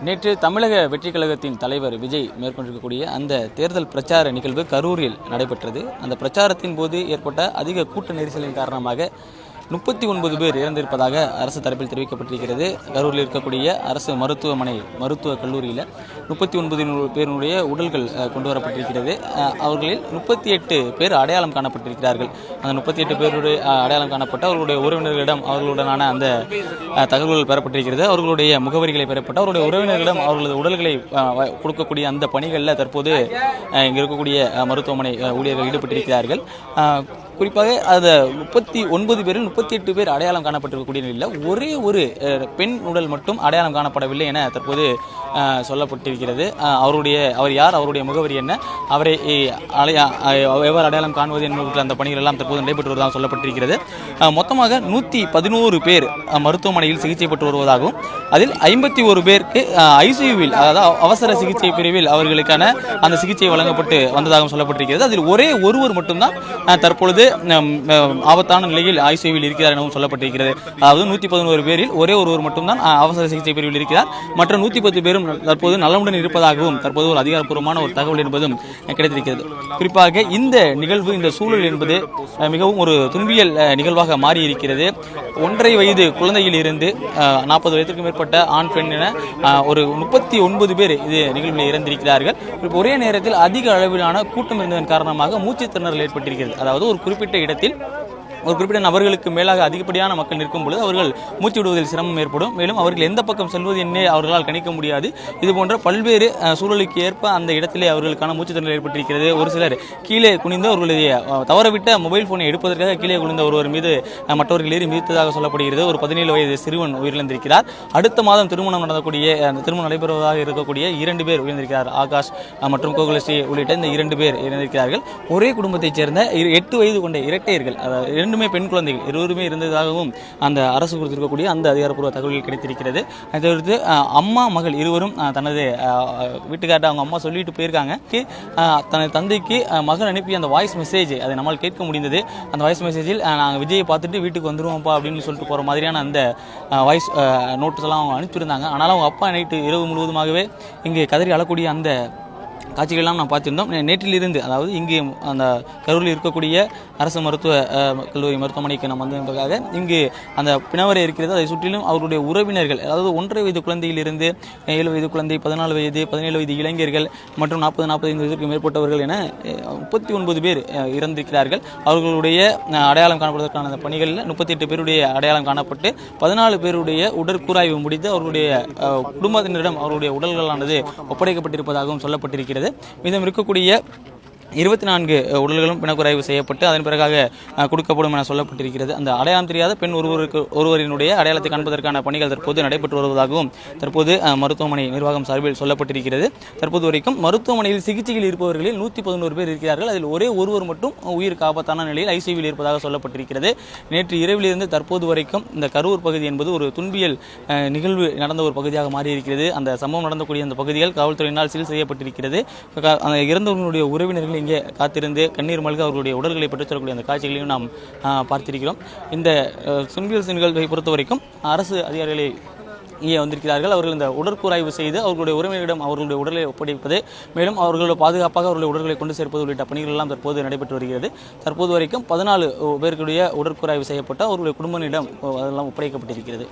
நேற்று தமிழக வெற்றிக் கழகத்தின் தலைவர் விஜய் மேற்கொண்டிருக்கக்கூடிய அந்த தேர்தல் பிரச்சார நிகழ்வு கரூரில் நடைபெற்றது. அந்த பிரச்சாரத்தின் போது ஏற்பட்ட அதிக கூட்ட நெரிசலின் காரணமாக 39 பேர் இறந்திருப்பதாக அரசு தரப்பில் தெரிவிக்கப்பட்டிருக்கிறது. கரூரில் இருக்கக்கூடிய அரசு மருத்துவக் கல்லூரியில் 39 பேருடைய உடல்கள் கொண்டு வரப்பட்டிருக்கிறது. அவர்களில் 38 பேர் அடையாளம் காணப்பட்டிருக்கிறார்கள். அந்த 38 பேருடைய அடையாளம் காணப்பட்ட அவர்களுடைய உறவினர்களிடம் அவர்களுடனான அந்த தகவல்கள் பெறப்பட்டிருக்கிறது. அவர்களுடைய முகவரிகளை பெறப்பட்ட அவருடைய உறவினர்களிடம் அவர்களது உடல்களை கொடுக்கக்கூடிய அந்த பணிகளில் தற்போது இங்கே இருக்கக்கூடிய மருத்துவமனை ஊழியர்கள் ஈடுபட்டிருக்கிறார்கள். குறிப்பாக அந்த 39 பேரில் 38 பேர் அடையாளம் காணப்பட்டிருக்கக்கூடிய நிலையில் ஒரே ஒரு பெண் உடல் மட்டும் அடையாளம் காணப்படவில்லை என தற்போது சொல்லப்பட்டிருக்கிறது. அவர் யார், அவருடைய முகவரி என்ன, அவரை எவ்வாறு அடையாளம் காணுவது என்பது அந்த பணிகள் எல்லாம் தற்போது நடைபெற்று வருவதாக சொல்லப்பட்டிருக்கிறது. மொத்தமாக 114 பேர் மருத்துவமனையில் சிகிச்சை பெற்று வருவதாகவும் அதில் 51 பேருக்கு ஐசியூவில், அதாவது அவசர சிகிச்சை பிரிவில் அவர்களுக்கான அந்த சிகிச்சை வழங்கப்பட்டு வந்ததாகவும் சொல்லப்பட்டிருக்கிறது. அதில் ஒரே ஒருவர் மட்டும்தான் தற்பொழுது ஆபத்தான நிலையில் ஐசியூவில் இருக்கிறார் எனவும் சொல்லப்பட்டிருக்கிறது. அதாவது 111 பேரில் ஒரே ஒருவர் மட்டும்தான் அவசர சிகிச்சை பிரிவில் இருக்கிறார். மற்ற 110 பேரும் தற்போது நலமுடன் இருப்பதாகவும் தற்போது ஒரு அதிகாரப்பூர்வமான ஒரு தகவல் என்பதும் கிடைத்திருக்கிறது. குறிப்பாக இந்த நிகழ்வு, இந்த சூழல் என்பது மிகவும் ஒரு துன்பியல் நிகழ்வாக மாறியிருக்கிறது. 1.5 வயது குழந்தையில் இருந்து 40 வயதிற்கு மேற்பட்ட ஆண் பெண் என ஒரு 39 பேர் இது நிகழ்வில் இறந்திருக்கிறார்கள். ஒரே நேரத்தில் அதிக அளவிலான கூட்டம் இருந்ததன் காரணமாக மூச்சு திணறல் ஏற்பட்டிருக்கிறது. அதாவது ஒரு குறிப்பிட்ட இடத்தில் ஒரு குறிப்பிட்ட நபர்களுக்கு மேலாக அதிகப்படியான மக்கள் நிற்கும் பொழுது அவர்கள் மூச்சு விடுவதில் சிரமம் ஏற்படும். மேலும் அவர்கள் எந்த பக்கம் செல்வது என்ன அவர்களால் கணிக்க முடியாது. இது போன்ற பல்வேறு சூழலுக்கு ஏற்ப அந்த இடத்திலே அவர்களுக்கான மூச்சு திணறல் ஏற்பட்டிருக்கிறது. ஒரு சிலர் கீழே குனிந்து அவர்களுடைய தவறவிட்ட மொபைல் போனை எடுப்பதற்காக கீழே குனிந்த ஒருவர் மீது மற்றவர்கள் ஏறி மிதித்ததாக சொல்லப்படுகிறது. ஒரு 17 வயது சிறுவன் உயிரிழந்திருக்கிறார். அடுத்த மாதம் திருமணம் நடைபெறுவதாக இருக்கக்கூடிய 2 பேர் உயிரிழந்திருக்கிறார். ஆகாஷ் மற்றும் கோகுலஸ்ரீ உள்ளிட்ட இந்த 2 பேர் இறந்திருக்கிறார்கள். ஒரே குடும்பத்தைச் சேர்ந்த 8 வயது கொண்ட இரட்டையர்கள், இரண்டுமே பெண் குழந்தைகள் இருவருமே இருந்ததாகவும் அந்த அரசு கொடுத்திருக்கக்கூடிய அந்த அதிகாரப்பூர்வ தகவல்கள் கிடைத்திருக்கிறது. அதாவது அம்மா மகள் இருவரும் தனது வீட்டுக்கார்ட்ட அவங்க அம்மா சொல்லிட்டு போயிருக்காங்க. தனது தந்தைக்கு மகன் அனுப்பிய அந்த வாய்ஸ் மெசேஜ் அதை நம்மால் கேட்க முடிந்தது. அந்த வாய்ஸ் மெசேஜில் நாங்கள் விஜயை பார்த்துட்டு வீட்டுக்கு வந்துருவோம்ப்பா அப்படின்னு சொல்லிட்டு போகிற மாதிரியான அந்த வாய்ஸ் நோட்ஸ் எல்லாம் அவங்க அனுப்பிச்சிருந்தாங்க. ஆனாலும் அவங்க அப்பா நைட்டு இரவு முழுவதுமாகவே இங்கே கதறி அழக்கூடிய அந்த காட்சிகள்லாம் நான் பார்த்திருந்தோம். நேற்றிலிருந்து, அதாவது இங்கே அந்த கரூரில் இருக்கக்கூடிய அரசு கல்லூரி மருத்துவமனைக்கு நாம் வந்ததற்காக இங்கு அந்த பிணவரை இருக்கிறது. அதை சுற்றிலும் அவருடைய உறவினர்கள், அதாவது 1.5 வயது குழந்தையிலிருந்து 7 வயது குழந்தை, 14 வயது, 17 வயது இளைஞர்கள் மற்றும் 40-45 வயதிற்கு மேற்பட்டவர்கள் என 39 பேர் இறந்திருக்கிறார்கள். அவர்களுடைய அடையாளம் காணப்படுவதற்கான அந்த பணிகளில் 38 பேருடைய அடையாளம் காணப்பட்டு 14 பேருடைய உடற்கூராய்வு முடித்து அவர்களுடைய குடும்பத்தினரிடம் அவருடைய உடல்களானது ஒப்படைக்கப்பட்டிருப்பதாகவும் சொல்லப்பட்டிருக்கிறது. மீதம் இருக்கக்கூடிய 24 உடல்களும் பிணக்குறாய்வு செய்யப்பட்டு அதன் பிறகாக கொடுக்கப்படும் என சொல்லப்பட்டிருக்கிறது. அந்த அடையாளம் தெரியாத பெண் ஒருவரினுடைய அடையாளத்தை காண்பதற்கான பணிகள் தற்போது நடைபெற்று வருவதாகவும் தற்போது மருத்துவமனை நிர்வாகம் சார்பில் சொல்லப்பட்டிருக்கிறது. தற்போது வரைக்கும் மருத்துவமனையில் சிகிச்சையில் இருப்பவர்களில் 111 பேர் இருக்கிறார்கள். அதில் ஒரே ஒருவர் மட்டும் உயிருக்கு ஆபத்தான நிலையில் ஐசியூவில் இருப்பதாக சொல்லப்பட்டிருக்கிறது. நேற்று இரவிலிருந்து தற்போது வரைக்கும் இந்த கரூர் பகுதி என்பது ஒரு துன்பியல் நிகழ்வு நடந்த ஒரு பகுதியாக மாறியிருக்கிறது. அந்த சம்பவம் நடந்தக்கூடிய அந்த பகுதிகள் காவல்துறையினால் சீல் செய்யப்பட்டிருக்கிறது. அந்த இறந்தவர்களுடைய உறவினர்கள் இங்கே காத்திருந்து கண்ணீர் மல்க அவர்களுடைய உடல்களை பெற்றுச் செல்லக்கூடிய அந்த காட்சிகளையும் நாம் பார்த்திருக்கிறோம். இந்த துன்பியல் நிகழ்வை பொறுத்த வரைக்கும் அரசு அதிகாரிகளை இங்கே வந்திருக்கிறார்கள். அவர்கள் இந்த உடற்கூராய்வு செய்து அவர்களுடைய உறவினரிடம் அவர்களுடைய உடலை ஒப்படைப்பது, மேலும் அவர்களுடைய பாதுகாப்பாக அவர்களுடைய உடல்களை கொண்டு சேர்ப்பது உள்ளிட்ட பணிகள் எல்லாம் தற்போது நடைபெற்று வருகிறது. தற்போது வரைக்கும் 14 பேருடைய உடற்கூராய்வு செய்யப்பட்டு அவர்களுடைய குடும்பத்தினரிடம் அதெல்லாம் ஒப்படைக்கப்பட்டிருக்கிறது.